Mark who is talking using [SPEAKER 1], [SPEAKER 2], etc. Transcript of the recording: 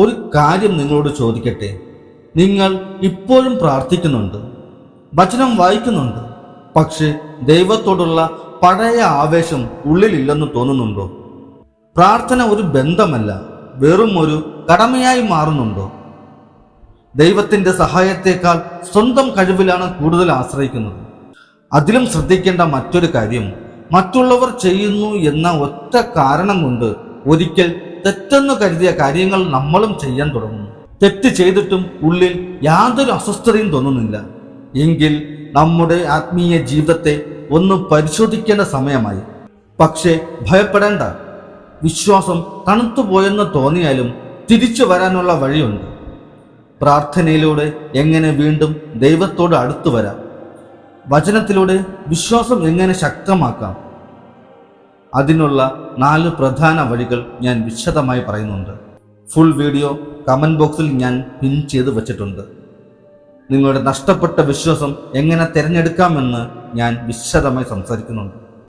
[SPEAKER 1] ഒരു കാര്യം നിങ്ങളോട് ചോദിക്കട്ടെ. നിങ്ങൾ ഇപ്പോഴും പ്രാർത്ഥിക്കുന്നുണ്ട്, വചനം വായിക്കുന്നുണ്ട്, പക്ഷെ ദൈവത്തോടുള്ള പഴയ ആവേശം ഉള്ളിലില്ലെന്ന് തോന്നുന്നുണ്ടോ? പ്രാർത്ഥന ഒരു ബന്ധമല്ല, വെറും ഒരു കടമയായി മാറുന്നുണ്ടോ? ദൈവത്തിൻ്റെ സഹായത്തേക്കാൾ സ്വന്തം കഴിവിലാണ് കൂടുതൽ ആശ്രയിക്കുന്നത്. അതിലും ശ്രദ്ധിക്കേണ്ട മറ്റൊരു കാര്യം, മറ്റുള്ളവർ ചെയ്യുന്നു എന്ന ഒറ്റ കാരണം കൊണ്ട് ഒരിക്കൽ തെറ്റെന്ന് കരുതിയ കാര്യങ്ങൾ നമ്മളും ചെയ്യാൻ തുടങ്ങുന്നു. തെറ്റ് ചെയ്തിട്ടും ഉള്ളിൽ യാതൊരു അസ്വസ്ഥതയും തോന്നുന്നില്ല എങ്കിൽ നമ്മുടെ ആത്മീയ ജീവിതത്തെ ഒന്ന് പരിശോധിക്കേണ്ട സമയമായി. പക്ഷേ ഭയപ്പെടേണ്ട. വിശ്വാസം തണുത്തുപോയെന്ന് തോന്നിയാലും തിരിച്ചു വരാനുള്ള വഴിയുണ്ട്. പ്രാർത്ഥനയിലൂടെ എങ്ങനെ വീണ്ടും ദൈവത്തോട് അടുത്തു വരാം, വചനത്തിലൂടെ വിശ്വാസം എങ്ങനെ ശക്തമാക്കാം, അതിനുള്ള 4 പ്രധാന വഴികൾ ഞാൻ വിശദമായി പറയുന്നുണ്ട്. ഫുൾ വീഡിയോ കമൻറ്റ് ബോക്സിൽ ഞാൻ പിൻ ചെയ്ത് വച്ചിട്ടുണ്ട്. നിങ്ങളുടെ നഷ്ടപ്പെട്ട വിശ്വാസം എങ്ങനെ തിരഞ്ഞെടുക്കാമെന്ന് ഞാൻ വിശദമായി സംസാരിക്കുന്നുണ്ട്.